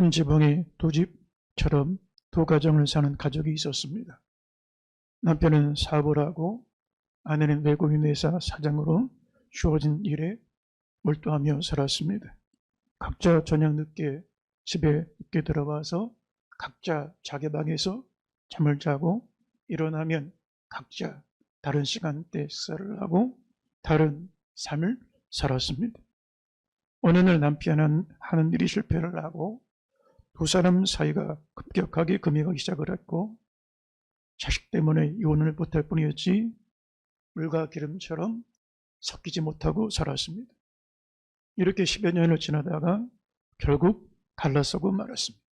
한 지붕에 두 집처럼 두 가정을 사는 가족이 있었습니다. 남편은 사업을 하고 아내는 외국인 회사 사장으로 주어진 일에 몰두하며 살았습니다. 각자 저녁 늦게 집에 늦게 들어와서 각자 자기 방에서 잠을 자고 일어나면 각자 다른 시간대에 식사를 하고 다른 삶을 살았습니다. 어느 날 남편은 하는 일이 실패를 하고 두 사람 사이가 급격하게 금이 가기 시작을 했고 자식 때문에 이혼을 못할 뿐이었지 물과 기름처럼 섞이지 못하고 살았습니다. 이렇게 10여 년을 지나다가 결국 갈라서고 말았습니다.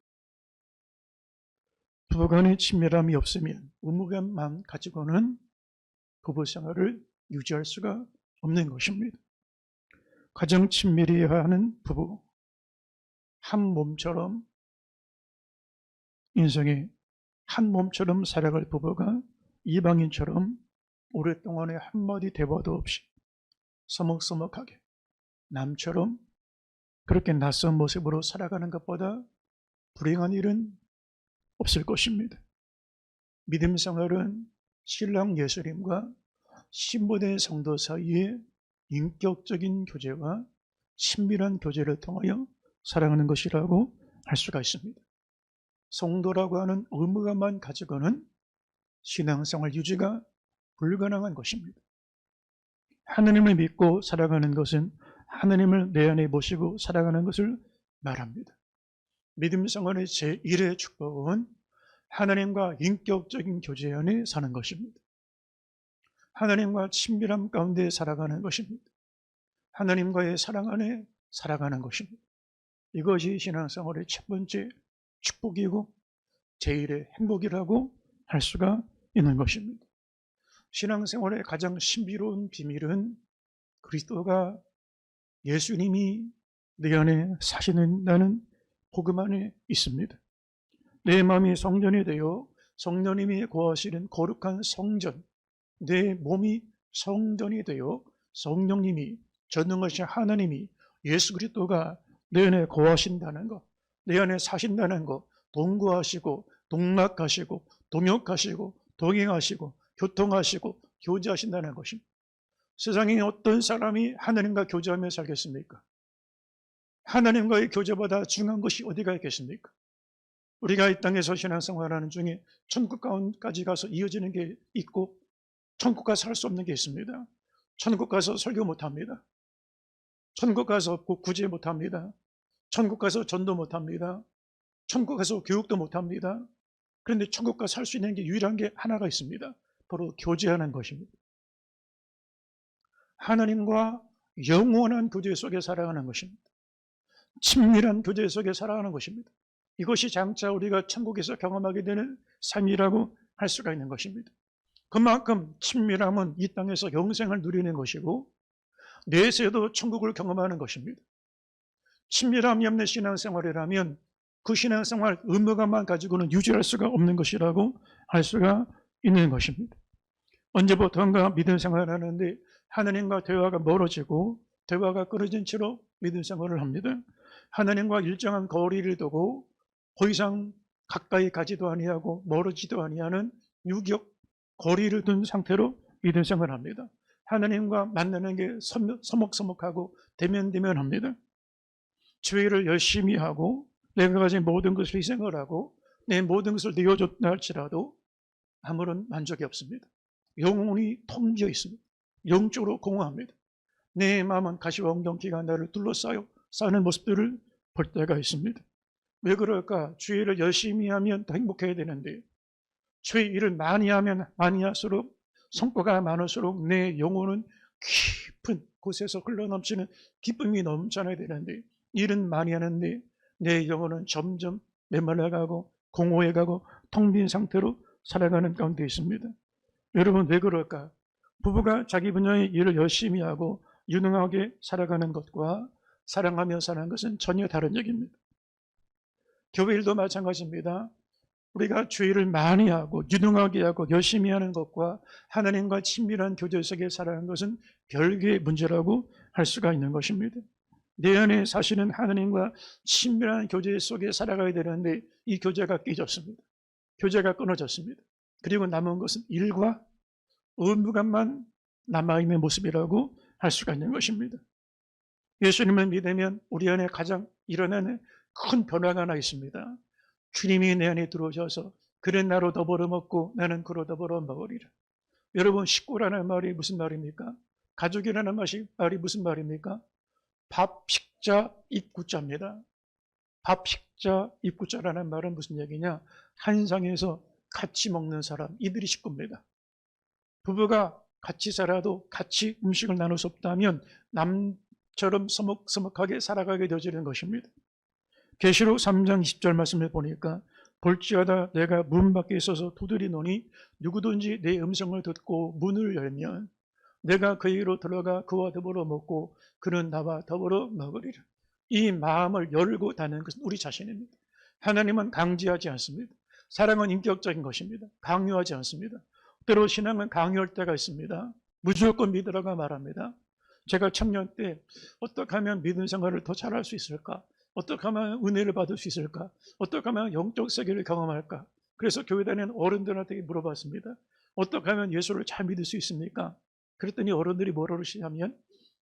부부간의 친밀함이 없으면 의무감만 가지고는 부부 생활을 유지할 수가 없는 것입니다. 가장 친밀해야 하는 부부, 한 몸처럼 인생에 한 몸처럼 살아갈 부부가 이방인처럼 오랫동안에 한마디 대화도 없이 서먹서먹하게 남처럼 그렇게 낯선 모습으로 살아가는 것보다 불행한 일은 없을 것입니다. 믿음 생활은 신랑 예수님과 신부된 성도 사이에 인격적인 교제와 친밀한 교제를 통하여 살아가는 것이라고 할 수가 있습니다. 성도라고 하는 의무감만 가지고는 신앙생활 유지가 불가능한 것입니다. 하나님을 믿고 살아가는 것은 하나님을 내 안에 모시고 살아가는 것을 말합니다. 믿음 생활의 제1의 축복은 하나님과 인격적인 교제 안에 사는 것입니다. 하나님과 친밀함 가운데 살아가는 것입니다. 하나님과의 사랑 안에 살아가는 것입니다. 이것이 신앙생활의 첫 번째 축복이고 제1의 행복이라고 할 수가 있는 것입니다. 신앙생활의 가장 신비로운 비밀은 그리스도가 예수님이 내 안에 사시는다는 복음 안에 있습니다. 내 마음이 성전이 되어 성령님이 거하시는 거룩한 성전, 내 몸이 성전이 되어 성령님이 전능하신 하나님이 예수 그리스도가 내 안에 거하신다는 것, 내 안에 사신다는 것, 동거하시고 동락하시고 동역하시고 동행하시고 교통하시고 교제하신다는 것입니다. 세상에 어떤 사람이 하나님과 교제하며 살겠습니까? 하나님과의 교제보다 중요한 것이 어디가 있겠습니까? 우리가 이 땅에서 신앙생활하는 중에 천국 가운데까지 가서 이어지는 게 있고 천국 가서 할 수 없는 게 있습니다. 천국 가서 설교 못합니다. 천국 가서 구제 못합니다. 천국 가서 전도 못합니다. 천국 가서 교육도 못합니다. 그런데 천국 가서 할 수 있는 게 유일한 게 하나가 있습니다. 바로 교제하는 것입니다. 하나님과 영원한 교제 속에 살아가는 것입니다. 친밀한 교제 속에 살아가는 것입니다. 이것이 장차 우리가 천국에서 경험하게 되는 삶이라고 할 수가 있는 것입니다. 그만큼 친밀함은 이 땅에서 영생을 누리는 것이고 내세도 천국을 경험하는 것입니다. 친밀함이 없는 신앙생활이라면 그 신앙생활 의무감만 가지고는 유지할 수가 없는 것이라고 할 수가 있는 것입니다. 언제부턴가 믿음 생활을 하는데 하나님과 대화가 멀어지고 대화가 끊어진 채로 믿음 생활을 합니다. 하나님과 일정한 거리를 두고 더 이상 가까이 가지도 아니하고 멀어지도 아니하는 유격 거리를 둔 상태로 믿음 생활을 합니다. 하나님과 만나는 게 서먹서먹하고 대면대면합니다. 죄를 열심히 하고 내가 가진 모든 것을 희생을 하고 내 모든 것을 내어줬다 할지라도 아무런 만족이 없습니다. 영혼이 텅 비어 있습니다. 영적으로 공허합니다. 내 마음은 가시와 엉겅퀴가 나를 둘러싸여 싸는 모습들을 볼 때가 있습니다. 왜 그럴까? 죄를 열심히 하면 더 행복해야 되는데 죄 일을 많이 하면 많이 할수록 성과가 많을수록 내 영혼은 깊은 곳에서 흘러넘치는 기쁨이 넘쳐나야 되는데 일은 많이 하는데 내 영혼은 점점 메말라가고 공허해가고 텅 빈 상태로 살아가는 가운데 있습니다. 여러분 왜 그럴까? 부부가 자기 분야의 일을 열심히 하고 유능하게 살아가는 것과 사랑하며 사는 것은 전혀 다른 얘기입니다. 교회 일도 마찬가지입니다. 우리가 주의를 많이 하고 유능하게 하고 열심히 하는 것과 하나님과 친밀한 교제 속에 살아가는 것은 별개의 문제라고 할 수가 있는 것입니다. 내 안에 사시는 하나님과 친밀한 교제 속에 살아가야 되는데 이 교제가 깨졌습니다. 교제가 끊어졌습니다. 그리고 남은 것은 일과 의무감만 남아있는 모습이라고 할 수가 있는 것입니다. 예수님을 믿으면 우리 안에 가장 일어나는 큰 변화가 하나 있습니다. 주님이 내 안에 들어오셔서 그는 나로 더불어 먹고 나는 그로 더불어 먹으리라. 여러분, 식구라는 말이 무슨 말입니까? 가족이라는 말이 무슨 말입니까? 밥, 식자, 입구자입니다. 밥, 식자, 입구자라는 말은 무슨 얘기냐? 한 상에서 같이 먹는 사람, 이들이 식구입니다. 부부가 같이 살아도 같이 음식을 나눌 수 없다면 남처럼 서먹서먹하게 살아가게 되어지는 것입니다. 계시록 3장 20절 말씀을 보니까 볼지어다 내가 문 밖에 있어서 두드리노니 누구든지 내 음성을 듣고 문을 열면 내가 그에게로 들어가 그와 더불어 먹고 그는 나와 더불어 먹으리라. 이 마음을 열고 닫는 것은 우리 자신입니다. 하나님은 강제하지 않습니다. 사랑은 인격적인 것입니다. 강요하지 않습니다. 때로 신앙은 강요할 때가 있습니다. 무조건 믿으라고 말합니다. 제가 청년 때 어떻게 하면 믿음 생활을 더 잘할 수 있을까? 어떻게 하면 은혜를 받을 수 있을까? 어떻게 하면 영적 세계를 경험할까? 그래서 교회 다니는 어른들한테 물어봤습니다. 어떻게 하면 예수를 잘 믿을 수 있습니까? 그랬더니 어른들이 뭐라고 그러시냐면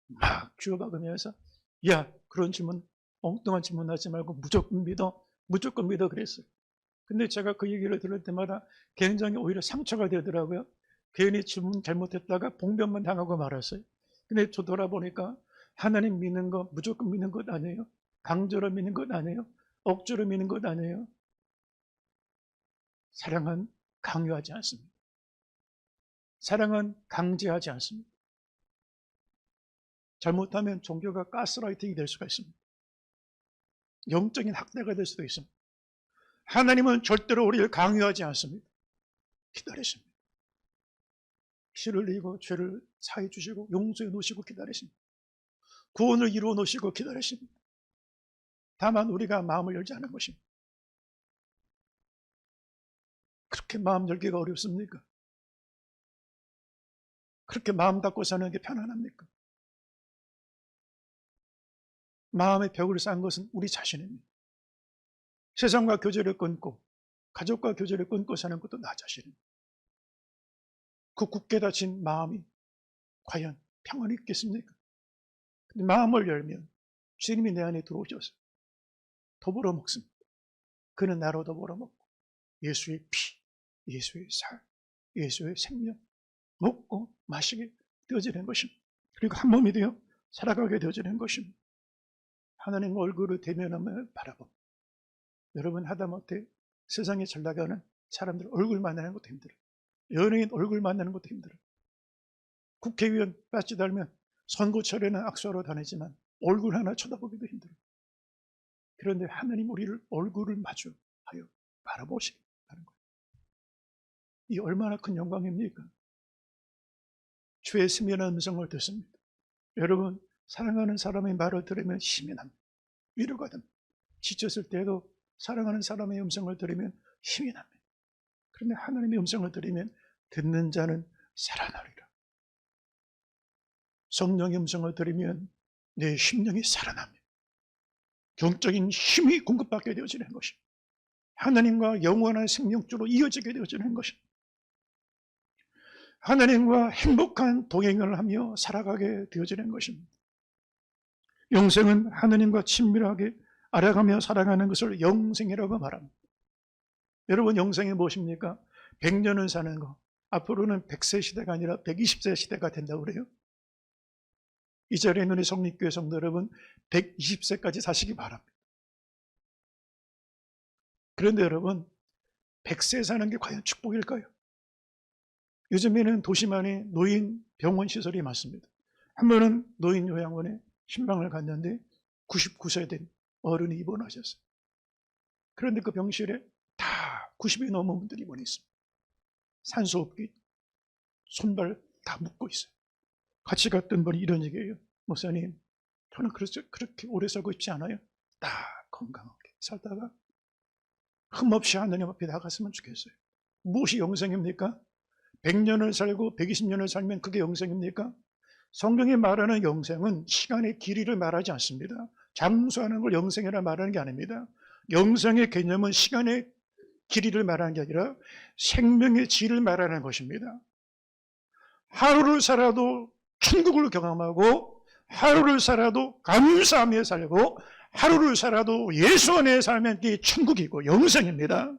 막 주워박으면서 야, 그런 질문, 엉뚱한 질문 하지 말고 무조건 믿어. 무조건 믿어 그랬어요. 근데 제가 그 얘기를 들을 때마다 굉장히 오히려 상처가 되더라고요. 괜히 질문 잘못했다가 봉변만 당하고 말았어요. 근데 저 돌아보니까 하나님 믿는 거 무조건 믿는 것 아니에요. 강제로 믿는 것 아니에요. 억지로 믿는 것 아니에요. 사랑은 강요하지 않습니다. 사랑은 강제하지 않습니다. 잘못하면 종교가 가스라이팅이 될 수가 있습니다. 영적인 학대가 될 수도 있습니다. 하나님은 절대로 우리를 강요하지 않습니다. 기다리십니다. 피를 흘리고 죄를 사해 주시고 용서해 놓으시고 기다리십니다. 구원을 이루어 놓으시고 기다리십니다. 다만 우리가 마음을 열지 않은 것입니다. 그렇게 마음 열기가 어렵습니까? 그렇게 마음 닫고 사는 게 편안합니까? 마음의 벽을 쌓은 것은 우리 자신입니다. 세상과 교제를 끊고 가족과 교제를 끊고 사는 것도 나 자신입니다. 그 굳게 닫힌 마음이 과연 평안이 있겠습니까? 근데 마음을 열면 주님이 내 안에 들어오셔서 더불어 먹습니다. 그는 나로 더불어 먹고 예수의 피, 예수의 살, 예수의 생명 먹고 마시게 되어지는 것입니다. 그리고 한 몸이 되어 살아가게 되어지는 것입니다. 하나님 얼굴을 대면하며 바라봅니다. 여러분 하다못해 세상에 잘 나가는 사람들 얼굴 만나는 것도 힘들어요. 연예인 얼굴 만나는 것도 힘들어요. 국회의원 배지 달면 선거철에는 악수하러 다니지만 얼굴 하나 쳐다보기도 힘들어요. 그런데 하나님 우리를 얼굴을 마주하여 바라보시는 거예요. 이 얼마나 큰 영광입니까? 주의 스면한 음성을 듣습니다. 여러분 사랑하는 사람의 말을 들으면 힘이 납니다. 위로가 됩니다. 지쳤을 때도 사랑하는 사람의 음성을 들으면 힘이 납니다. 그런데 하나님의 음성을 들으면 듣는 자는 살아나리라. 성령의 음성을 들으면 내 심령이 살아납니다. 영적인 힘이 공급받게 되어지는 것입니다. 하나님과 영원한 생명줄로 이어지게 되어지는 것입니다. 하나님과 행복한 동행을 하며 살아가게 되어지는 것입니다. 영생은 하나님과 친밀하게 알아가며 살아가는 것을 영생이라고 말합니다. 여러분 영생이 무엇입니까? 100년을 사는 거. 앞으로는 100세 시대가 아니라 120세 시대가 된다고 그래요. 이 자리에 있는 우리 성립교회 성도 여러분 120세까지 사시기 바랍니다. 그런데 여러분 100세 사는 게 과연 축복일까요? 요즘에는 도시만에 노인 병원 시설이 많습니다. 한 번은 노인 요양원에 신방을 갔는데 99세 된 어른이 입원하셨어요. 그런데 그 병실에 다 90이 넘은 분들이 입원해 있습니다. 산소호흡기, 손발 다 묶고 있어요. 같이 갔던 분이 이런 얘기예요. 목사님, 저는 그렇게 오래 살고 싶지 않아요. 다 건강하게 살다가 흠없이 하나님 앞에 나갔으면 좋겠어요. 무엇이 영생입니까? 100년을 살고 120년을 살면 그게 영생입니까? 성경이 말하는 영생은 시간의 길이를 말하지 않습니다. 장수하는 걸 영생이라 말하는 게 아닙니다. 영생의 개념은 시간의 길이를 말하는 게 아니라 생명의 질을 말하는 것입니다. 하루를 살아도 천국을 경험하고, 하루를 살아도 감사하며 살고, 하루를 살아도 예수 안에 살면 그게 천국이고 영생입니다.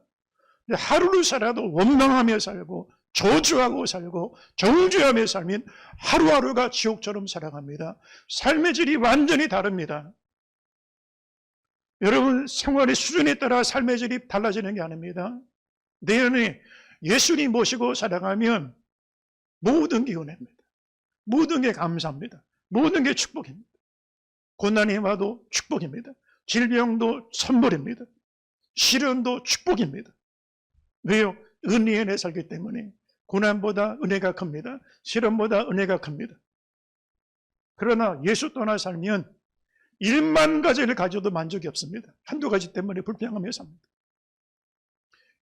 하루를 살아도 원망하며 살고 저주하고 살고 정죄하며 살면 하루하루가 지옥처럼 살아갑니다. 삶의 질이 완전히 다릅니다. 여러분, 생활의 수준에 따라 삶의 질이 달라지는 게 아닙니다. 내 안에 예수님 모시고 살아가면 모든 게 은혜입니다. 모든 게 감사합니다. 모든 게 축복입니다. 고난이 와도 축복입니다. 질병도 선물입니다. 시련도 축복입니다. 왜요? 은혜 안에 살기 때문에. 고난보다 은혜가 큽니다. 시련보다 은혜가 큽니다. 그러나 예수 떠나 살면 1만 가지를 가져도 만족이 없습니다. 한두 가지 때문에 불평하며 삽니다.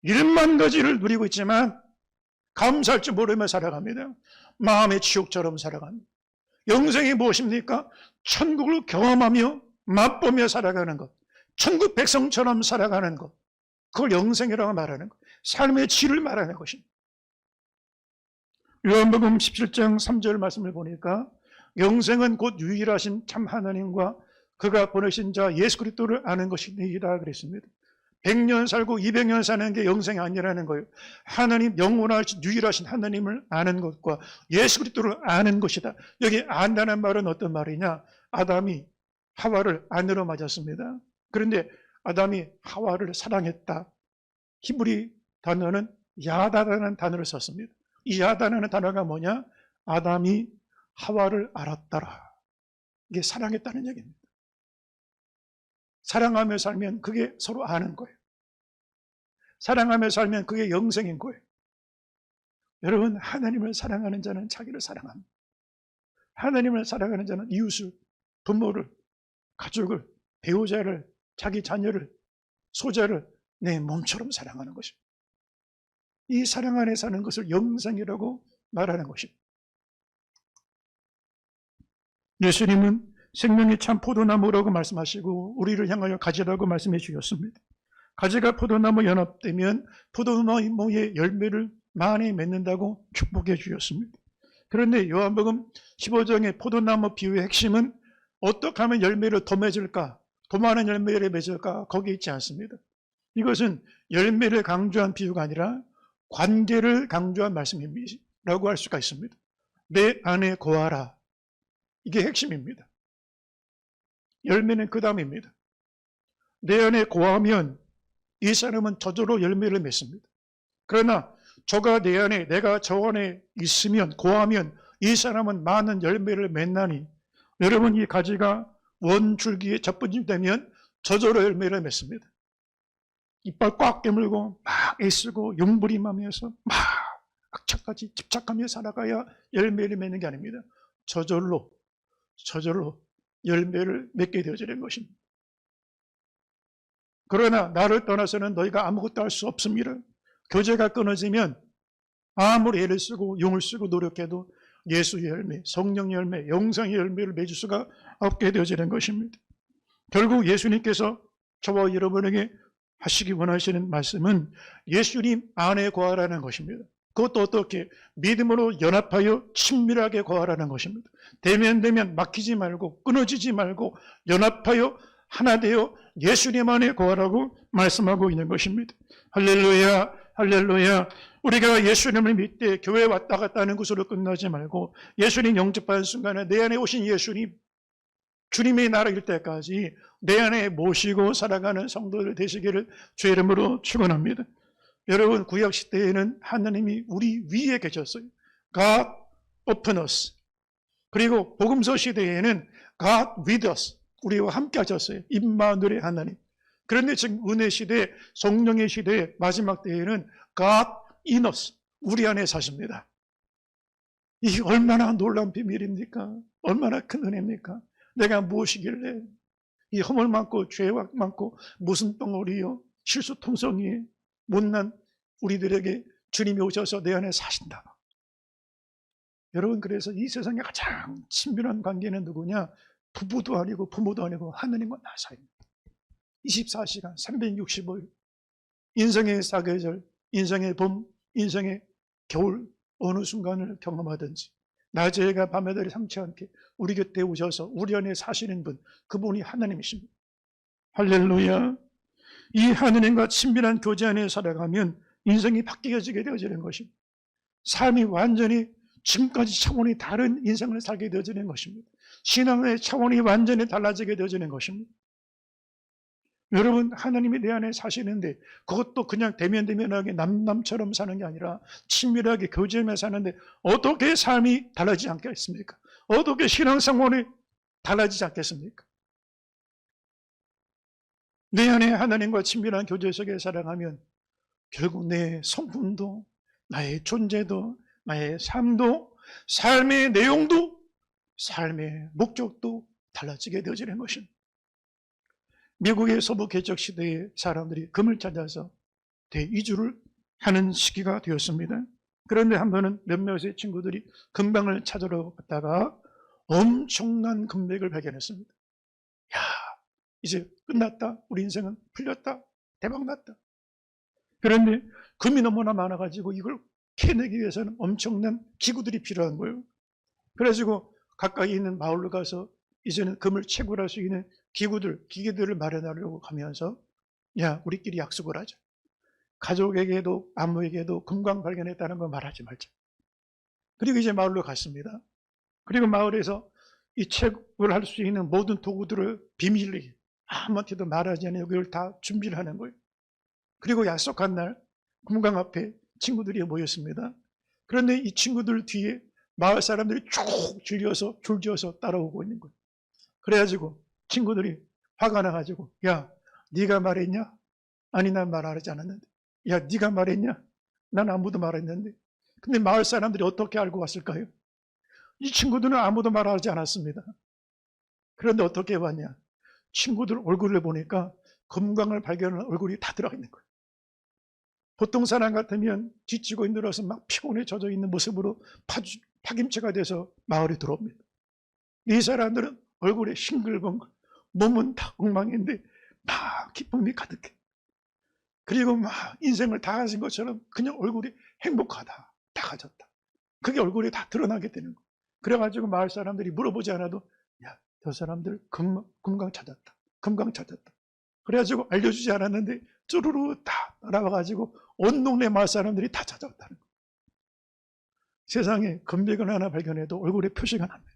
1만 가지를 누리고 있지만 감사할 줄 모르며 살아갑니다. 마음의 지옥처럼 살아갑니다. 영생이 무엇입니까? 천국을 경험하며 맛보며 살아가는 것, 천국 백성처럼 살아가는 것, 그걸 영생이라고 말하는 것, 삶의 질을 말하는 것입니다. 요한복음 17장 3절 말씀을 보니까 영생은 곧 유일하신 참 하나님과 그가 보내신 자 예수 그리스도를 아는 것이니라 그랬습니다. 100년 살고 200년 사는 게 영생이 아니라는 거예요. 하나님, 영원하신 유일하신 하나님을 아는 것과 예수 그리스도를 아는 것이다. 여기 안다는 말은 어떤 말이냐? 아담이 하와를 아내로 맞았습니다. 그런데 아담이 하와를 사랑했다. 히브리 단어는 야다라는 단어를 썼습니다. 이 야다라는 단어가 뭐냐? 아담이 하와를 알았더라. 이게 사랑했다는 얘기입니다. 사랑하며 살면 그게 서로 아는 거예요. 사랑하며 살면 그게 영생인 거예요. 여러분, 하나님을 사랑하는 자는 자기를 사랑합니다. 하나님을 사랑하는 자는 이웃을, 부모를, 가족을, 배우자를, 자기 자녀를, 소자를 내 몸처럼 사랑하는 것입니다. 이 사랑 안에 사는 것을 영생이라고 말하는 것입니다. 예수님은 생명이 참 포도나무라고 말씀하시고 우리를 향하여 가지라고 말씀해 주셨습니다. 가지가 포도나무 연합되면 포도나무의 열매를 많이 맺는다고 축복해 주셨습니다. 그런데 요한복음 15장의 포도나무 비유의 핵심은 어떻게 하면 열매를 더 맺을까? 더 많은 열매를 맺을까? 거기에 있지 않습니다. 이것은 열매를 강조한 비유가 아니라 관계를 강조한 말씀이라고 할 수가 있습니다. 내 안에 거하라. 이게 핵심입니다. 열매는 그 다음입니다. 내 안에 거하면 이 사람은 저절로 열매를 맺습니다. 그러나 저가 내 안에, 내가 저 안에 있으면, 거하면 이 사람은 많은 열매를 맺나니, 여러분, 이 가지가 원줄기에 접붙이되면 저절로 열매를 맺습니다. 이빨 꽉 깨물고 막 애쓰고 용부림하면서 막 악착같이 집착하며 살아가야 열매를 맺는 게 아닙니다. 저절로 열매를 맺게 되어지는 것입니다. 그러나 나를 떠나서는 너희가 아무것도 할 수 없습니다. 교제가 끊어지면 아무리 애를 쓰고 용을 쓰고 노력해도 예수의 열매, 성령의 열매, 영생의 열매를 맺을 수가 없게 되어지는 것입니다. 결국 예수님께서 저와 여러분에게 하시기 원하시는 말씀은 예수님 안에 거하라는 것입니다. 그것도 어떻게? 믿음으로 연합하여 친밀하게 거하라는 것입니다. 대면 막히지 말고 끊어지지 말고 연합하여 하나 되어 예수님 안에 거하라고 말씀하고 있는 것입니다. 할렐루야, 할렐루야. 우리가 예수님을 믿되 교회 왔다 갔다 하는 것으로 끝나지 말고 예수님 영접하는 순간에 내 안에 오신 예수님, 주님의 나라일 때까지 내 안에 모시고 살아가는 성도들 되시기를 주의 이름으로 축원합니다. 여러분, 구약시대에는 하나님이 우리 위에 계셨어요. God upon us. 그리고 복음서 시대에는 God with us. 우리와 함께 하셨어요. 임마누엘의 하나님. 그런데 지금 은혜 시대, 성령의 시대 마지막 때에는 God in us. 우리 안에 사십니다. 이게 얼마나 놀라운 비밀입니까? 얼마나 큰 은혜입니까? 내가 무엇이길래 이 허물 많고 죄 많고 무슨 덩어리요, 실수통성이 못난 우리들에게 주님이 오셔서 내 안에 사신다. 여러분, 그래서 이 세상에 가장 친밀한 관계는 누구냐? 부부도 아니고 부모도 아니고 하느님과 나 사이입니다. 24시간 365일 인생의 사계절, 인생의 봄, 인생의 겨울, 어느 순간을 경험하든지 낮의 해가 밤의 달이 상치 않게 우리 곁에 오셔서 우리 안에 사시는 분, 그분이 하나님이십니다. 할렐루야. 이 하느님과 친밀한 교제 안에 살아가면 인생이 바뀌어지게 되어지는 것입니다. 삶이 완전히 지금까지 차원이 다른 인생을 살게 되어지는 것입니다. 신앙의 차원이 완전히 달라지게 되어지는 것입니다. 여러분, 하나님이 내 안에 사시는데 그것도 그냥 대면대면하게 남처럼 사는 게 아니라 친밀하게 교제하며 사는데 어떻게 삶이 달라지지 않겠습니까? 어떻게 신앙생활이 달라지지 않겠습니까? 내 안에 하나님과 친밀한 교제 속에 살아가면 결국 내 성품도, 나의 존재도, 나의 삶도, 삶의 내용도, 삶의 목적도 달라지게 되어지는 것입니다. 미국의 서부 개척 시대의 사람들이 금을 찾아서 대이주를 하는 시기가 되었습니다. 그런데 한 번은 몇몇의 친구들이 금방을 찾으러 갔다가 엄청난 금맥을 발견했습니다. 야, 이제 끝났다. 우리 인생은 풀렸다. 대박났다. 그런데 금이 너무나 많아가지고 이걸 캐내기 위해서는 엄청난 기구들이 필요한 거예요. 그래가지고 가까이 있는 마을로 가서 이제는 금을 채굴할 수 있는 기계들을 마련하려고 하면서, 야, 우리끼리 약속을 하자. 가족에게도 아무에게도 금광 발견했다는 거 말하지 말자. 그리고 이제 마을로 갔습니다. 그리고 마을에서 이 채굴을 할 수 있는 모든 도구들을 비밀리에 아무한테도 말하지 않고 이걸 다 준비를 하는 거예요. 그리고 약속한 날 금광 앞에 친구들이 모였습니다. 그런데 이 친구들 뒤에 마을 사람들이 쭉 줄지어서 따라오고 있는 거예요. 그래가지고 친구들이 화가 나가지고, 야, 네가 말했냐? 아니, 난 말하지 않았는데. 야, 네가 말했냐? 난 아무도 말했는데. 근데 마을 사람들이 어떻게 알고 왔을까요? 이 친구들은 아무도 말하지 않았습니다. 그런데 어떻게 왔냐? 친구들 얼굴을 보니까 금광을 발견한 얼굴이 다 들어가 있는 거예요. 보통 사람 같으면 지치고 힘들어서 막 피곤에 젖어 있는 모습으로 파김치가 돼서 마을에 들어옵니다. 이 사람들은 얼굴에 싱글벙글, 몸은 다 엉망인데 막 기쁨이 가득해. 그리고 막 인생을 다 가진 것처럼 그냥 얼굴이 행복하다, 다 가졌다. 그게 얼굴에 다 드러나게 되는 거예요. 그래가지고 마을 사람들이 물어보지 않아도, 야, 저 사람들 금광 찾았다, 금광 찾았다. 그래가지고 알려주지 않았는데 쭈루루 다 따라와가지고 온 동네 마을 사람들이 다 찾아왔다는 거예요. 세상에 금백을 하나 발견해도 얼굴에 표시가 납니다.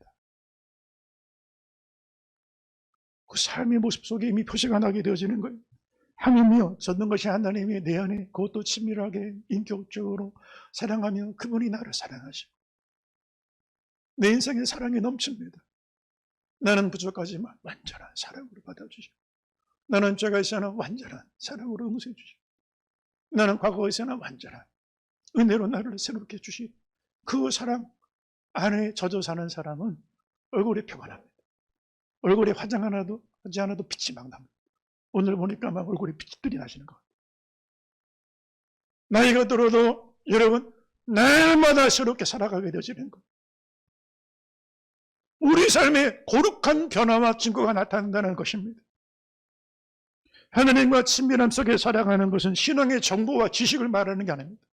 그 삶의 모습 속에 이미 표시가 나게 되어지는 거예요. 하나님이여, 젖는 것이 하나님이 내 안에 그것도 친밀하게 인격적으로 사랑하며 그분이 나를 사랑하시고 내 인생에 사랑이 넘칩니다. 나는 부족하지만 완전한 사랑으로 받아주시고, 나는 죄가 있어나 완전한 사랑으로 용서해 주시고, 나는 과거에 있어나 완전한 은혜로 나를 새롭게 주시고, 그 사랑 안에 젖어 사는 사람은 얼굴이 표가 납니다. 얼굴에 화장 하나도 하지 않아도 빛이 막 납니다. 오늘 보니까 막 얼굴에 빛들이 나시는 것 같아요. 나이가 들어도 여러분 날마다 새롭게 살아가게 되어지는 것. 우리 삶에 거룩한 변화와 증거가 나타난다는 것입니다. 하나님과 친밀함 속에 살아가는 것은 신앙의 정보와 지식을 말하는 게 아닙니다.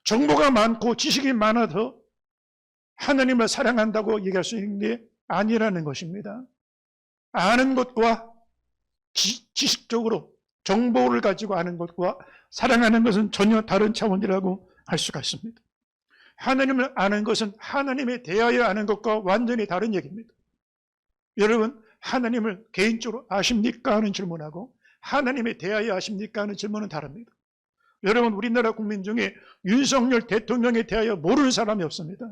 정보가 많고 지식이 많아서 하나님을 사랑한다고 얘기할 수 있는 게 아니라는 것입니다. 아는 것과 지식적으로 정보를 가지고 아는 것과 사랑하는 것은 전혀 다른 차원이라고 할 수가 있습니다. 하나님을 아는 것은 하나님에 대하여 아는 것과 완전히 다른 얘기입니다. 여러분, 하나님을 개인적으로 아십니까? 하는 질문하고 하나님에 대하여 아십니까? 하는 질문은 다릅니다. 여러분, 우리나라 국민 중에 윤석열 대통령에 대하여 모르는 사람이 없습니다.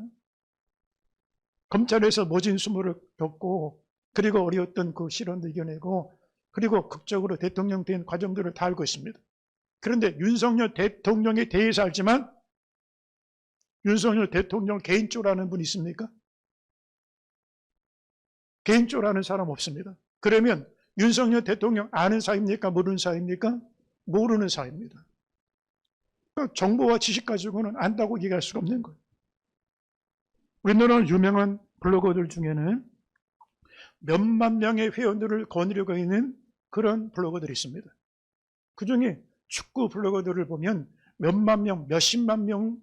검찰에서 모진 수모를 겪고 그리고 어려웠던 그 실언도 이겨내고 그리고 극적으로 대통령 된 과정들을 다 알고 있습니다. 그런데 윤석열 대통령에 대해서 알지만 윤석열 대통령 개인적으로 아는 분 있습니까? 개인적으로 아는 사람 없습니다. 그러면 윤석열 대통령 아는 사이입니까? 모르는 사이입니까? 모르는 사이입니다. 정보와 지식 가지고는 안다고 얘기할 수가 없는 거예요. 우리나라 유명한 블로거들 중에는 몇만 명의 회원들을 거느리고 있는 그런 블로거들이 있습니다. 그 중에 축구 블로거들을 보면 몇만 명, 몇십만 명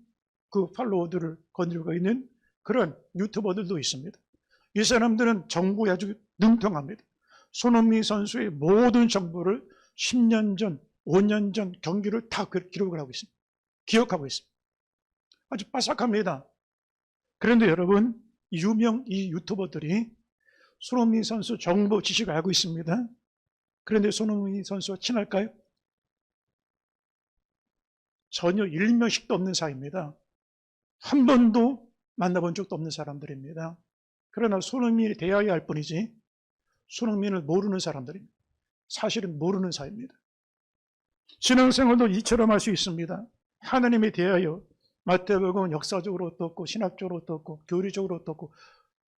그 팔로워들을 거느리고 있는 그런 유튜버들도 있습니다. 이 사람들은 정보에 아주 능통합니다. 손흥민 선수의 모든 정보를 10년 전, 5년 전 경기를 다 기록을 하고 있습니다. 기억하고 있습니다. 아주 빠삭합니다. 그런데 여러분, 이 유튜버들이 손흥민 선수 정보 지식을 알고 있습니다. 그런데 손흥민 선수와 친할까요? 전혀 일면식도 없는 사이입니다. 한 번도 만나본 적도 없는 사람들입니다. 그러나 손흥민이 대하여야 할 뿐이지 손흥민을 모르는 사람들입니다. 사실은 모르는 사이입니다. 신앙생활도 이처럼 할 수 있습니다. 하나님에 대하여 마태복음은 역사적으로 어떻고 신학적으로 어떻고 교리적으로 어떻고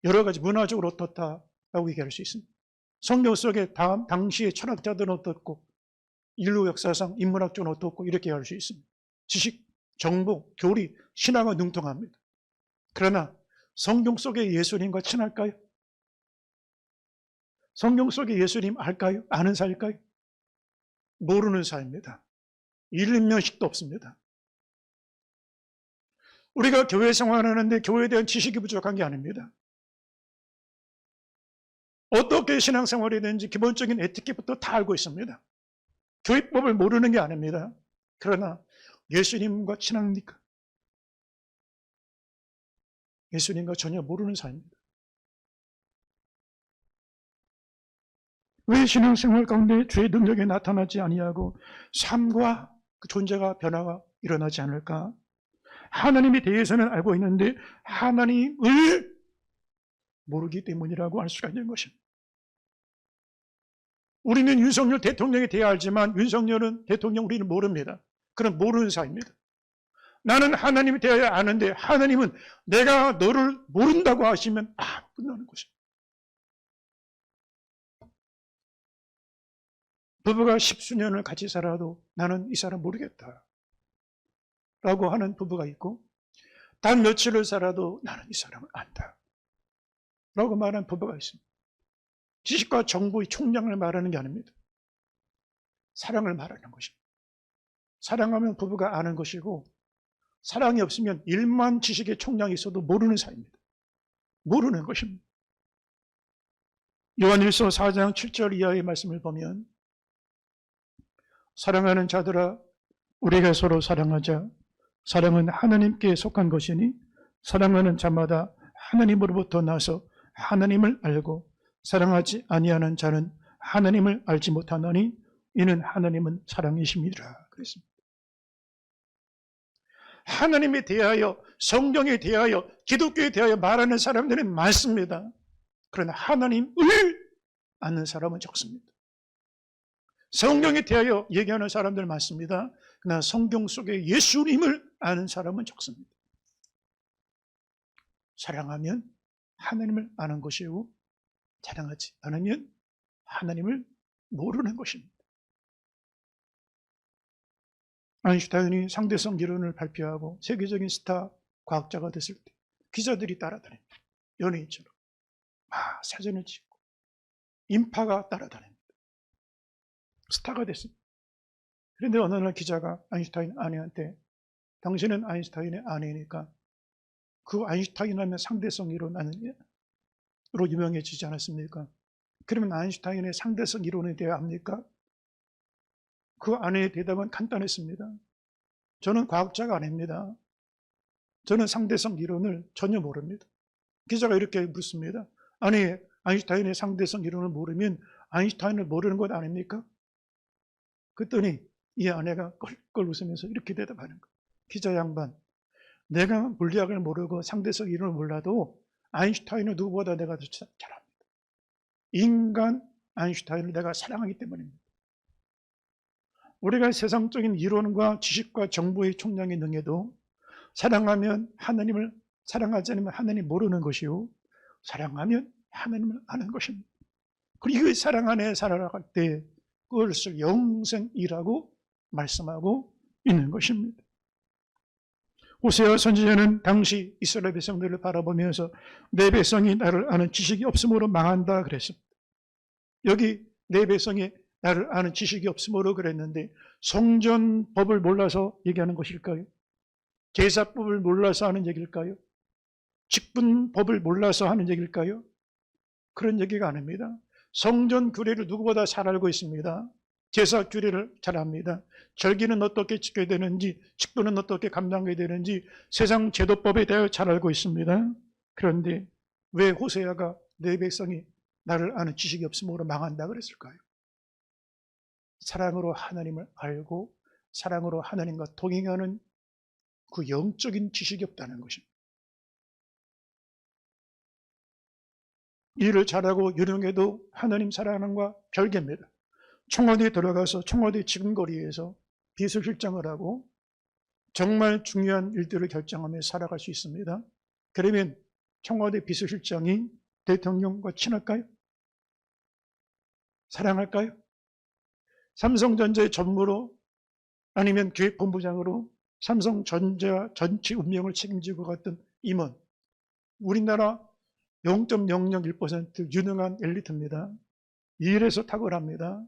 여러 가지 문화적으로 어떻다라고 얘기할 수 있습니다. 성경 속에 당시의 철학자들은 어떻고 인류 역사상 인문학적으로 어떻고 이렇게 할 수 있습니다. 지식, 정보, 교리, 신앙은 능통합니다. 그러나 성경 속의 예수님과 친할까요? 성경 속의 예수님 알까요? 아는 사이일까요? 모르는 사이입니다. 일면식도 없습니다. 우리가 교회 생활하는데 교회에 대한 지식이 부족한 게 아닙니다. 어떻게 신앙생활이 되는지 기본적인 에티켓부터 다 알고 있습니다. 교회법을 모르는 게 아닙니다. 그러나 예수님과 친합니까? 예수님과 전혀 모르는 사이입니다. 왜 신앙생활 가운데 주의 능력이 나타나지 아니하고 삶과 그 존재가 변화가 일어나지 않을까? 하나님에 대해서는 알고 있는데 하나님을 모르기 때문이라고 할 수가 있는 것입니다. 우리는 윤석열 대통령에 대해 알지만 윤석열은 대통령 우리는 모릅니다. 그럼 모르는 사이입니다. 나는 하나님에 대하여 아는데 하나님은 내가 너를 모른다고 하시면 끝나는 것입니다. 부부가 10수년을 같이 살아도 나는 이 사람 모르겠다 라고 하는 부부가 있고 단 며칠을 살아도 나는 이 사람을 안다 라고 말하는 부부가 있습니다. 지식과 정보의 총량을 말하는 게 아닙니다. 사랑을 말하는 것입니다. 사랑하면 부부가 아는 것이고 사랑이 없으면 1만 지식의 총량이 있어도 모르는 사이입니다. 모르는 것입니다. 요한일서 4장 7절 이하의 말씀을 보면 사랑하는 자들아 우리가 서로 사랑하자. 사랑은 하나님께 속한 것이니 사랑하는 자마다 하나님으로부터 나서 하나님을 알고 사랑하지 아니하는 자는 하나님을 알지 못하나니 이는 하나님은 사랑이심이라 그랬습니다. 하나님에 대하여 성경에 대하여 기독교에 대하여 말하는 사람들은 많습니다. 그러나 하나님을 아는 사람은 적습니다. 성경에 대하여 얘기하는 사람들 많습니다. 그러나 성경 속에 예수님을 아는 사람은 적습니다. 사랑하면 하나님을 아는 것이고 사랑하지 않으면 하나님을 모르는 것입니다. 아인슈타인이 상대성 이론을 발표하고 세계적인 스타 과학자가 됐을 때 기자들이 따라다닙니다. 연예인처럼 사진을 찍고 인파가 따라다닙니다. 스타가 됐습니다. 그런데 어느 날 기자가 아인슈타인 아내한테 당신은 아인슈타인의 아내니까 그 아인슈타인 하면 상대성 이론으로 유명해지지 않았습니까? 그러면 아인슈타인의 상대성 이론에 대해 압니까? 그 아내의 대답은 간단했습니다. 저는 과학자가 아닙니다. 저는 상대성 이론을 전혀 모릅니다. 기자가 이렇게 묻습니다. 아니, 아인슈타인의 상대성 이론을 모르면 아인슈타인을 모르는 것 아닙니까? 그랬더니 이 아내가 껄껄 웃으면서 이렇게 대답하는 거예요. 기자 양반, 내가 물리학을 모르고 상대성 이론을 몰라도 아인슈타인은 누구보다 내가 더 잘합니다. 인간 아인슈타인을 내가 사랑하기 때문입니다. 우리가 세상적인 이론과 지식과 정보의 총량에 능해도 사랑하면 하나님을 사랑하지 않으면 하나님 모르는 것이요 사랑하면 하나님을 아는 것입니다. 그리고 이 사랑 안에 살아갈 때 그것을 영생이라고 말씀하고 있는 것입니다. 호세아 선지자는 당시 이스라엘 백성들을 바라보면서 내 백성이 나를 아는 지식이 없으므로 망한다 그랬습니다. 여기 내 백성이 나를 아는 지식이 없으므로 그랬는데 성전법을 몰라서 얘기하는 것일까요? 제사법을 몰라서 하는 얘기일까요? 직분법을 몰라서 하는 얘기일까요? 그런 얘기가 아닙니다. 성전 규례를 누구보다 잘 알고 있습니다. 제사 규례를 잘 압니다. 절기는 어떻게 지켜야 되는지, 직분은 어떻게 감당해야 되는지 세상 제도법에 대해 잘 알고 있습니다. 그런데 왜 호세아가 내 백성이 나를 아는 지식이 없으므로 망한다 그랬을까요? 사랑으로 하나님을 알고 사랑으로 하나님과 동행하는 그 영적인 지식이 없다는 것입니다. 일을 잘하고 유능해도 하나님 사랑하는 것과 별개입니다. 청와대에 들어가서 청와대 지금거리에서 비서실장을 하고 정말 중요한 일들을 결정하며 살아갈 수 있습니다. 그러면 청와대 비서실장이 대통령과 친할까요? 사랑할까요? 삼성전자의 전무로 아니면 기획본부장으로 삼성전자 전체 운명을 책임지고 갔던 임원, 우리나라 0.001% 유능한 엘리트입니다. 이 일에서 탁월합니다.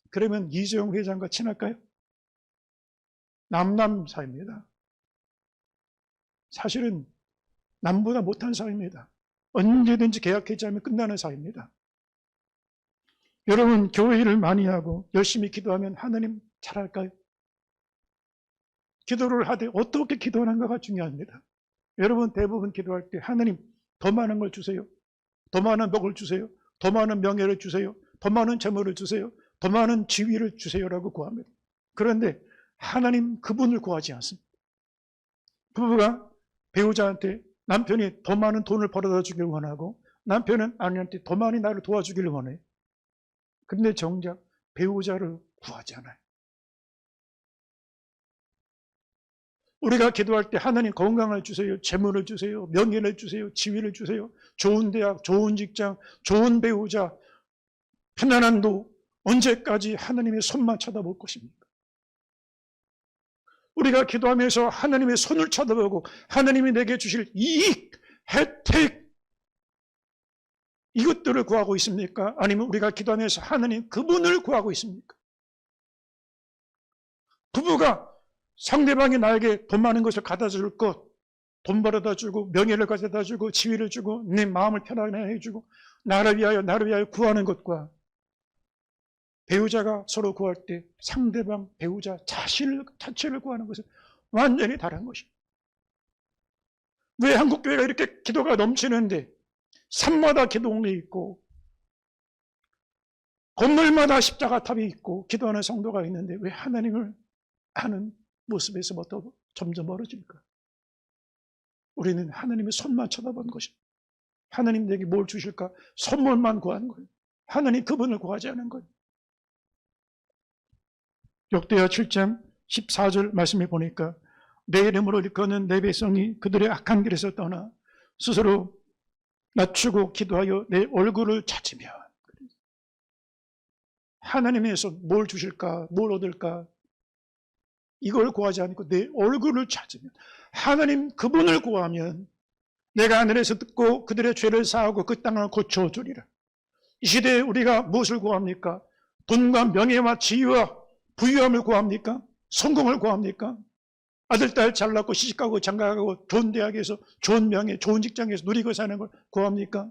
그러면 이재용 회장과 친할까요? 남남 사이입니다. 사실은 남보다 못한 사이입니다. 언제든지 계약해지하면 끝나는 사이입니다. 여러분, 교회 일을 많이 하고 열심히 기도하면 하나님 잘할까요? 기도를 하되 어떻게 기도하는가가 중요합니다. 여러분, 대부분 기도할 때 하나님 더 많은 걸 주세요. 더 많은 복을 주세요. 더 많은 명예를 주세요. 더 많은 재물을 주세요. 더 많은 지위를 주세요라고 구합니다. 그런데 하나님 그분을 구하지 않습니다. 부부가 배우자한테 남편이 더 많은 돈을 벌어다 주길 원하고 남편은 아내한테 더 많이 나를 도와주기를 원해요. 그런데 정작 배우자를 구하지 않아요. 우리가 기도할 때 하나님 건강을 주세요. 재물을 주세요. 명예를 주세요. 지위를 주세요. 좋은 대학, 좋은 직장, 좋은 배우자, 편안한 노, 언제까지 하나님의 손만 쳐다볼 것입니까? 우리가 기도하면서 하나님의 손을 쳐다보고 하나님이 내게 주실 이익, 혜택, 이것들을 구하고 있습니까? 아니면 우리가 기도하면서 하나님 그분을 구하고 있습니까? 부부가 상대방이 나에게 돈 많은 것을 갖다 줄 것, 돈 벌어다 주고 명예를 가져다 주고 지위를 주고 내 마음을 편안하게 해주고 나를 위하여 구하는 것과 배우자가 서로 구할 때 상대방 배우자 자체를 구하는 것은 완전히 다른 것입니다. 왜 한국교회가 이렇게 기도가 넘치는데 산마다 기도원이 있고 건물마다 십자가탑이 있고 기도하는 성도가 있는데 왜 하나님을 아는 모습에서부터 점점 멀어질까? 우리는 하나님의 손만 쳐다본 것입니다. 하나님 내게 뭘 주실까? 선물만 구하는 거예요. 하나님 그분을 구하지 않은 거예요. 역대하 7장 14절 말씀에 보니까 내 이름으로 일컫는 내 백성이 그들의 악한 길에서 떠나 스스로 낮추고 기도하여 내 얼굴을 찾으면 하나님에서 뭘 주실까? 뭘 얻을까? 이걸 구하지 않고 내 얼굴을 찾으면 하나님 그분을 구하면 내가 하늘에서 듣고 그들의 죄를 사하고 그 땅을 고쳐주리라. 이 시대에 우리가 무엇을 구합니까? 돈과 명예와 지위와 부유함을 구합니까? 성공을 구합니까? 아들, 딸 잘났고 시집가고 장가가고 좋은 대학에서 좋은 명예, 좋은 직장에서 누리고 사는 걸 구합니까?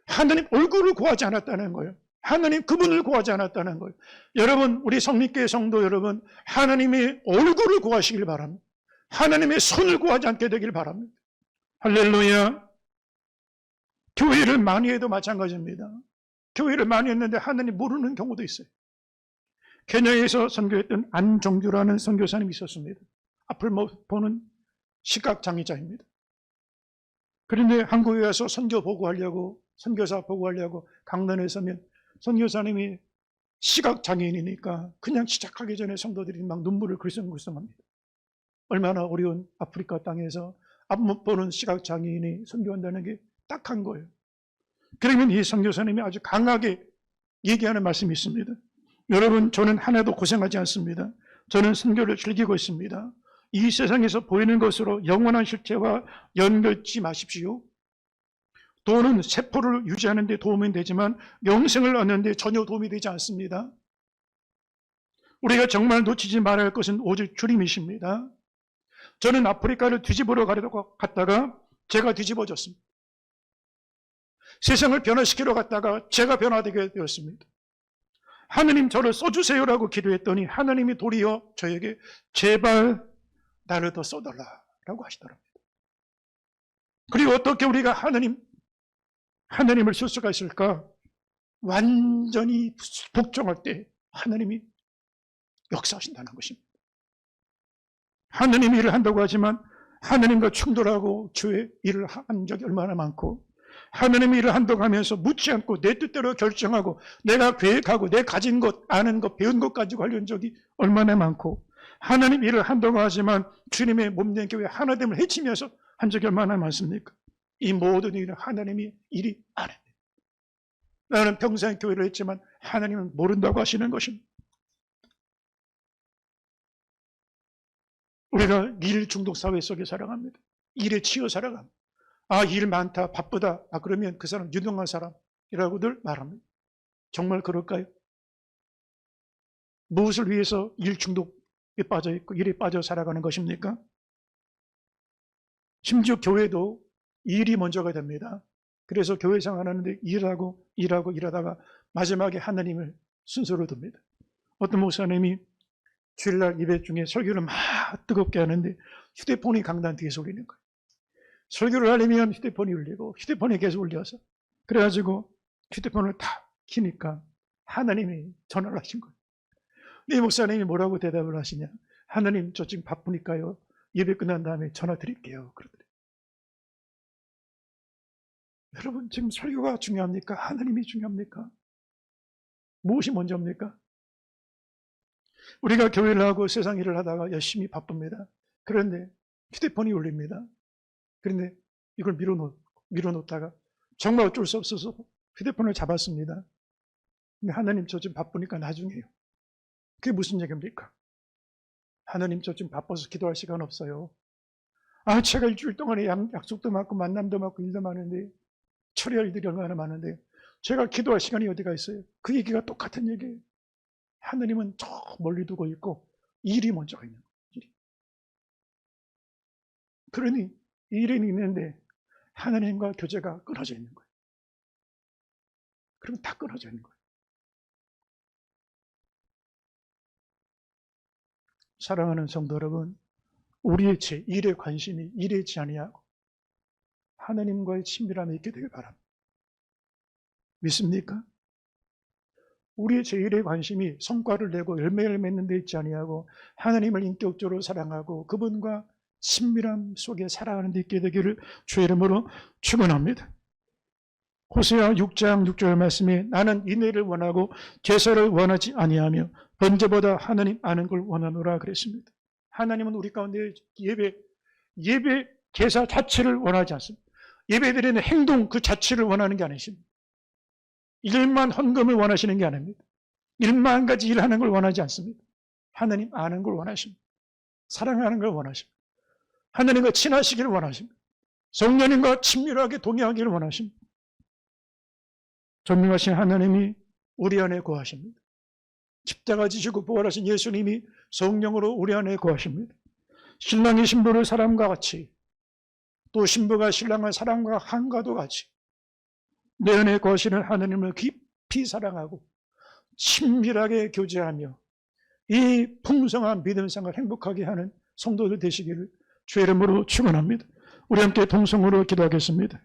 하나님 얼굴을 구하지 않았다는 거예요. 하나님 그분을 구하지 않았다는 거예요. 여러분, 우리 성립교회 성도 여러분, 하나님의 얼굴을 구하시길 바랍니다. 하나님의 손을 구하지 않게 되길 바랍니다. 할렐루야. 교회를 많이 해도 마찬가지입니다. 교회를 많이 했는데 하나님 모르는 경우도 있어요. 케냐에서 선교했던 안정규라는 선교사님이 있었습니다. 앞을 못 보는 시각장애자입니다. 그런데 한국에 와서 선교 보고하려고, 선교사 보고하려고 강단에 서면 선교사님이 시각장애인이니까 그냥 시작하기 전에 성도들이 막 눈물을 글썽글썽합니다. 얼마나 어려운 아프리카 땅에서 앞 못 보는 시각장애인이 선교한다는 게 딱한 거예요. 그러면 이 선교사님이 아주 강하게 얘기하는 말씀이 있습니다. 여러분, 저는 하나도 고생하지 않습니다. 저는 선교를 즐기고 있습니다. 이 세상에서 보이는 것으로 영원한 실체와 연결지 마십시오. 돈은 세포를 유지하는 데 도움이 되지만 영생을 얻는 데 전혀 도움이 되지 않습니다. 우리가 정말 놓치지 말아야 할 것은 오직 주님이십니다. 저는 아프리카를 뒤집으러 가려고 갔다가 제가 뒤집어졌습니다. 세상을 변화시키러 갔다가 제가 변화되게 되었습니다. 하느님 저를 써주세요라고 기도했더니 하느님이 도리어 저에게 제발 나를 더 써달라라고 하시더랍니다. 그리고 어떻게 우리가 하느님을 쓸 수가 있을까? 완전히 복종할 때 하느님이 역사하신다는 것입니다. 하느님이 일을 한다고 하지만 하느님과 충돌하고 주의 일을 한 적이 얼마나 많고, 하느님이 일을 한다고 하면서 묻지 않고 내 뜻대로 결정하고 내가 계획하고 내 가진 것, 아는 것, 배운 것 가지고 하려는 적이 얼마나 많고, 하느님 일을 한다고 하지만 주님의 몸된 교회 하나됨을 해치면서 한 적이 얼마나 많습니까? 이 모든 일은 하나님이 일이 안 합니다. 나는 평생 교회를 했지만 하나님은 모른다고 하시는 것입니다. 우리가 일 중독 사회 속에 살아갑니다. 일에 치여 살아갑니다. 아, 일 많다, 바쁘다. 아, 그러면 그 사람 유능한 사람이라고들 말합니다. 정말 그럴까요? 무엇을 위해서 일 중독에 빠져 있고 일에 빠져 살아가는 것입니까? 심지어 교회도 일이 먼저가 됩니다. 그래서 교회 생활하는데 일하다가 마지막에 하나님을 순서로 둡니다. 어떤 목사님이 주일날 예배 중에 설교를 막 뜨겁게 하는데 휴대폰이 강단 뒤에서 울리는 거예요. 설교를 하려면 휴대폰이 울리고 휴대폰이 계속 울려서, 그래가지고 휴대폰을 다 키니까 하나님이 전화를 하신 거예요. 네 목사님이 뭐라고 대답을 하시냐? 하나님 저 지금 바쁘니까요, 예배 끝난 다음에 전화 드릴게요. 그러더래요. 여러분, 지금 설교가 중요합니까? 하나님이 중요합니까? 무엇이 먼저입니까? 우리가 교회를 하고 세상 일을 하다가 열심히 바쁩니다. 그런데 휴대폰이 울립니다. 그런데 이걸 밀어놓다가 정말 어쩔 수 없어서 휴대폰을 잡았습니다. 근데 하나님 저 지금 바쁘니까 나중에요. 그게 무슨 얘기입니까? 하나님 저 지금 바빠서 기도할 시간 없어요. 아, 제가 일주일 동안에 약속도 많고 만남도 많고 일도 많은데, 처리할 일들이 얼마나 많은데 제가 기도할 시간이 어디가 있어요? 그 얘기가 똑같은 얘기예요. 하나님은 저 멀리 두고 있고 일이 먼저가 있는 거예요. 그러니 일이 있는데 하나님과 교제가 끊어져 있는 거예요. 그러면 다 끊어져 있는 거예요. 사랑하는 성도 여러분, 우리의 일에 관심이 일에 있지 아니하고 하나님과의 친밀함이 있게 되길 바랍니다. 믿습니까? 우리의 제1의 관심이 성과를 내고 열매를 맺는 데 있지 아니하고 하나님을 인격적으로 사랑하고 그분과 친밀함 속에 살아가는 데 있게 되기를 주의 이름으로 축원합니다. 호세아 6장 6절 말씀에 나는 인애를 원하고 제사를 원하지 아니하며 번제보다 하나님 아는 걸 원하노라 그랬습니다. 하나님은 우리 가운데 예배 제사 자체를 원하지 않습니다. 예배드리는 행동 그 자체를 원하는 게 아니십니다. 일만 헌금을 원하시는 게 아닙니다. 일만 가지 일하는 걸 원하지 않습니다. 하나님 아는 걸 원하십니다. 사랑하는 걸 원하십니다. 하나님과 친하시기를 원하십니다. 성령님과 친밀하게 동행하기를 원하십니다. 전능하신 하나님이 우리 안에 거하십니다. 십자가 지시고 부활하신 예수님이 성령으로 우리 안에 거하십니다. 신랑이 신부를 사랑과 같이, 또 신부가 신랑을 사랑과 한가도 같이 내 안에 거하시는 하나님을 깊이 사랑하고 친밀하게 교제하며 이 풍성한 믿음 생활 행복하게 하는 성도들 되시기를 주의 이름으로 축원합니다. 우리 함께 동성으로 기도하겠습니다.